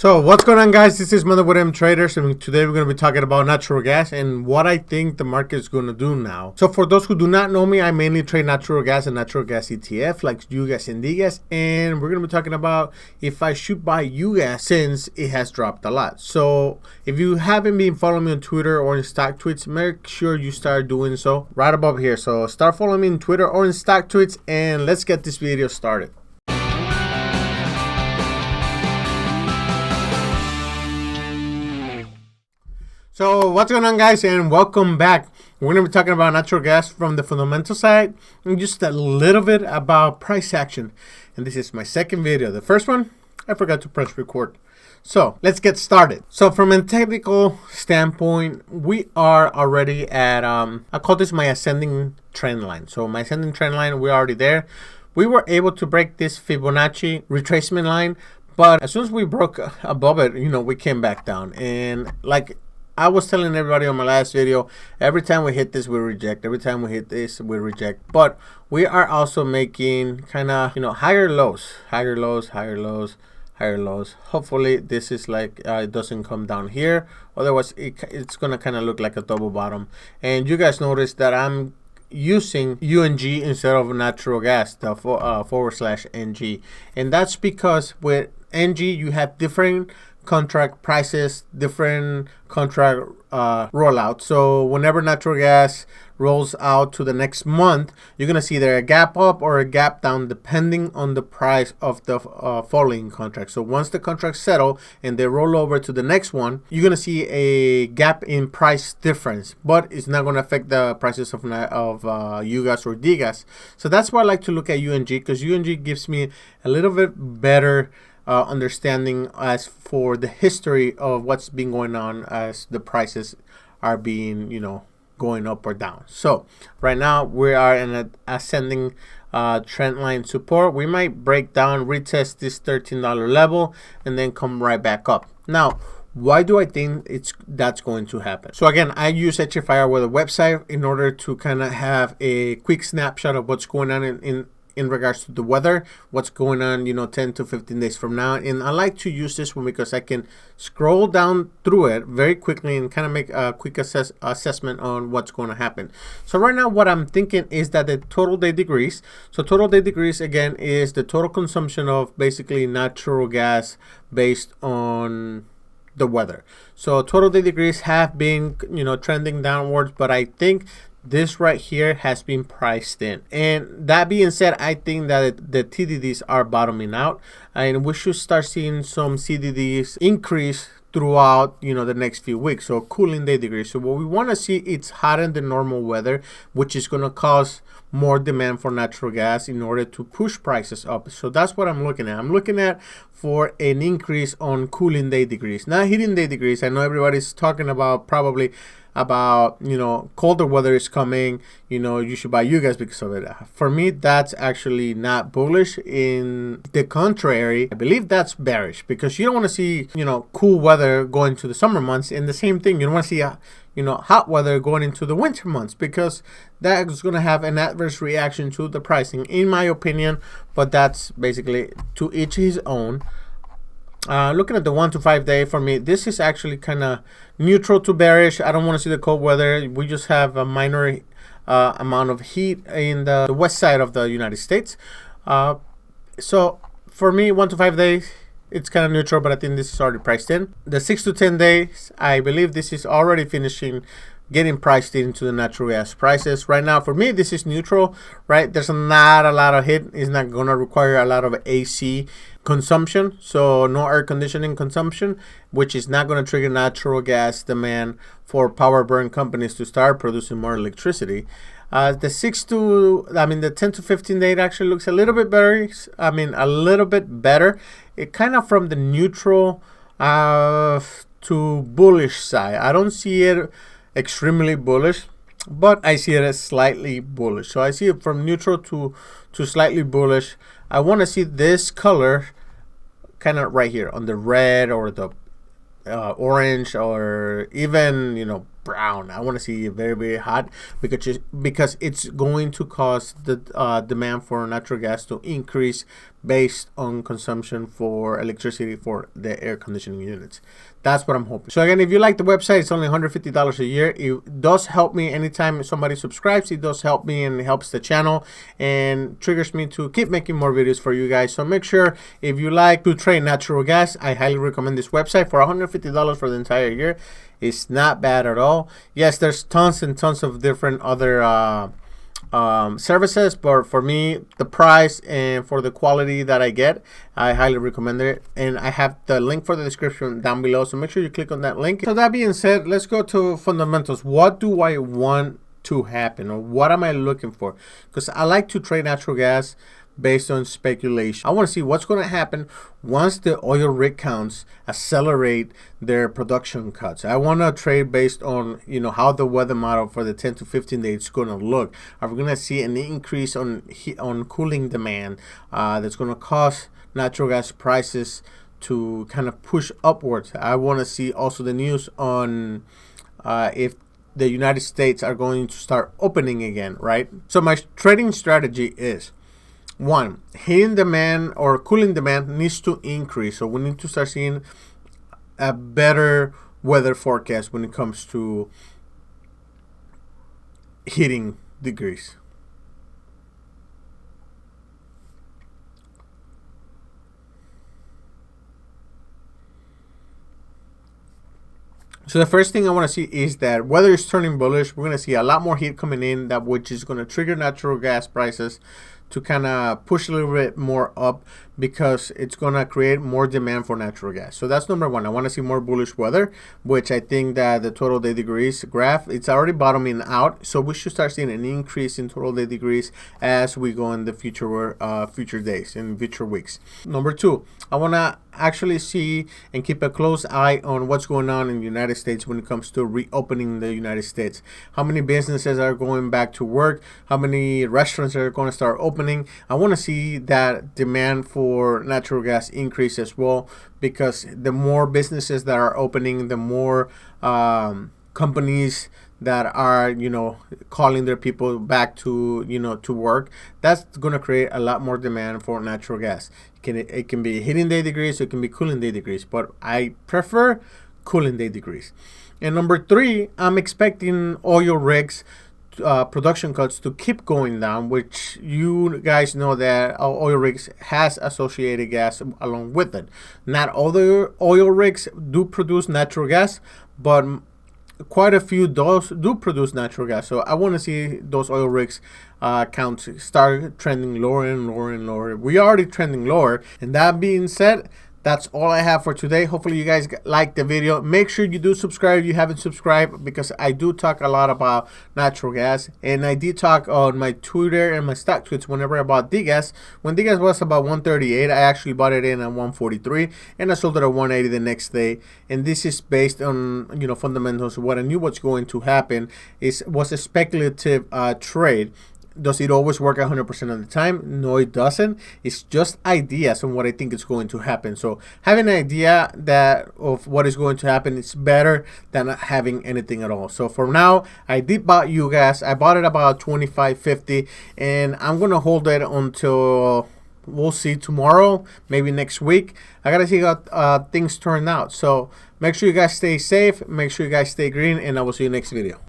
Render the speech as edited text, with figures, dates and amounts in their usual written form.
So what's going on, guys? This is Mother with M Traders, and today we're going to be talking about natural gas and what I think the market is going to do now. So for those who do not know me, I mainly trade natural gas and natural gas ETF like UGAZ and DGAZ, and we're going to be talking about if I should buy UGAZ since it has dropped a lot. So if you haven't been following me on Twitter or in stock tweets, make sure you start doing so right above here. So start following me on Twitter or in stock tweets, and let's get this video started. So what's going on, guys, and welcome back. We're going to be talking about natural gas from the fundamental side and just a little bit about price action. And this is my second video. The first one, I forgot to press record. So let's get started. So from a technical standpoint, we are already at, I call this my ascending trend line. So my ascending trend line, we're already there. We were able to break this Fibonacci retracement line, but as soon as we broke above it, we came back down. And like I was telling everybody on my last video, every time we hit this, we reject. Every time we hit this, we reject. But we are also making kind of, higher lows, higher lows, higher lows, higher lows. Hopefully this is like, it doesn't come down here. Otherwise, it's going to kind of look like a double bottom. And you guys notice that I'm using UNG instead of natural gas, the /NG. And that's because with NG, you have different contract prices, different contract rollout. So whenever natural gas rolls out to the next month, you're gonna see there a gap up or a gap down depending on the price of the following contract. So once the contracts settle and they roll over to the next one, you're gonna see a gap in price difference, but it's not gonna affect the prices of UGAZ or DGAZ. So that's why I like to look at UNG, because UNG gives me a little bit better understanding as for the history of what's been going on as the prices are being, going up or down. So right now we are in an ascending trend line support. We might break down, retest this $13 level, and then come right back up. Now, why do I think that's going to happen? So again, I use HFIR with a website in order to kind of have a quick snapshot of what's going on in regards to the weather, what's going on, 10 to 15 days from now. And I like to use this one because I can scroll down through it very quickly and kind of make a quick assessment on what's going to happen. So right now, what I'm thinking is that the total day degrees, so total day degrees again is the total consumption of basically natural gas based on the weather. So total day degrees have been, trending downwards, but I think this right here has been priced in. And that being said, I think that the TDDs are bottoming out, and we should start seeing some CDDs increase throughout the next few weeks. So cooling day degrees. So what we want to see, it's hotter than normal weather, which is going to cause more demand for natural gas in order to push prices up. So that's what I'm looking at. I'm looking at for an increase on cooling day degrees, not heating day degrees. I know everybody's talking about probably about colder weather is coming, you should buy UGAZ because of it. For me, that's actually not bullish. In the contrary, I believe that's bearish, because you don't want to see cool weather going to the summer months, and the same thing, you don't want to see hot weather going into the winter months, because that is going to have an adverse reaction to the pricing, in my opinion. But that's basically to each his own. Looking at the 1 to 5 day, for me, this is actually kind of neutral to bearish. I don't want to see the cold weather. We just have a minor amount of heat in the west side of the United States. So for me, 1 to 5 days, it's kind of neutral, but I think this is already priced in. The 6 to 10 days, I believe this is already getting priced into the natural gas prices. Right now, for me, this is neutral, right? There's not a lot of heat. It's not going to require a lot of AC consumption, so no air conditioning consumption, which is not going to trigger natural gas demand for power burn companies to start producing more electricity. The 10 to 15 day, it actually looks a little bit better. A little bit better. It kind of from the neutral to bullish side. I don't see it extremely bullish, but I see it as slightly bullish. So I see it from neutral to slightly bullish. I want to see this color kind of right here on the red or the orange, or even brown. I want to see it very, very hot, because it's going to cause the demand for natural gas to increase based on consumption for electricity for the air conditioning units. That's what I'm hoping. So again, if you like the website, it's only $150 a year. It does help me anytime somebody subscribes. It does help me and helps the channel and triggers me to keep making more videos for you guys. So make sure, if you like to trade natural gas, I highly recommend this website. For $150 for the entire year, it's not bad at all. Yes, there's tons and tons of different other services, but for me, the price and for the quality that I get, I highly recommend it. And I have the link for the description down below, so make sure you click on that link. So that being said, let's go to fundamentals. What do I want to happen, or what am I looking for? Because I like to trade natural gas based on speculation. I want to see what's going to happen once the oil rig counts accelerate their production cuts. I want to trade based on, you know, how the weather model for the 10 to 15 days is going to look. Are we going to see an increase on cooling demand that's going to cause natural gas prices to kind of push upwards? I want to see also the news on if the United States are going to start opening again, right? So my trading strategy is, one, heating demand or cooling demand needs to increase. So we need to start seeing a better weather forecast when it comes to heating degrees. So the first thing I want to see is that weather is turning bullish. We're going to see a lot more heat coming in, that which is going to trigger natural gas prices to kind of push a little bit more up, because it's going to create more demand for natural gas. So that's number one. I want to see more bullish weather, which I think that the total day degrees graph, it's already bottoming out. So we should start seeing an increase in total day degrees as we go in the future days and future weeks. Number two, I want to actually see and keep a close eye on what's going on in the United States when it comes to reopening the United States. How many businesses are going back to work? How many restaurants are going to start opening? I want to see that demand for natural gas increase as well, because the more businesses that are opening, the more companies that are, you know, calling their people back to, you know, to work, that's going to create a lot more demand for natural gas. It can be heating day degrees, it can be cooling day degrees, but I prefer cooling day degrees. And number three, I'm expecting oil rigs production cuts to keep going down, which you guys know that oil rigs has associated gas along with it. Not all the oil rigs do produce natural gas, but quite a few do produce natural gas. So I want to see those oil rigs counts start trending lower and lower and lower. We are already trending lower. And that being said, that's all I have for today. Hopefully you guys like the video. Make sure you do subscribe if you haven't subscribed, because I do talk a lot about natural gas, and I did talk on my Twitter and my stock tweets whenever I bought DGAS. When DGAS was about 138, I actually bought it in at 143, and I sold it at 180 the next day. And this is based on, you know, fundamentals. What I knew what's going to happen was a speculative trade. Does it always work 100% of the time? No, it doesn't. It's just ideas on what I think is going to happen. So having an idea of what is going to happen is better than not having anything at all. So for now, I did buy UGAZ. I bought it about $25.50, and I'm gonna hold it until, we'll see, tomorrow, maybe next week. I gotta see how things turn out. So make sure you guys stay safe, make sure you guys stay green, and I will see you next video.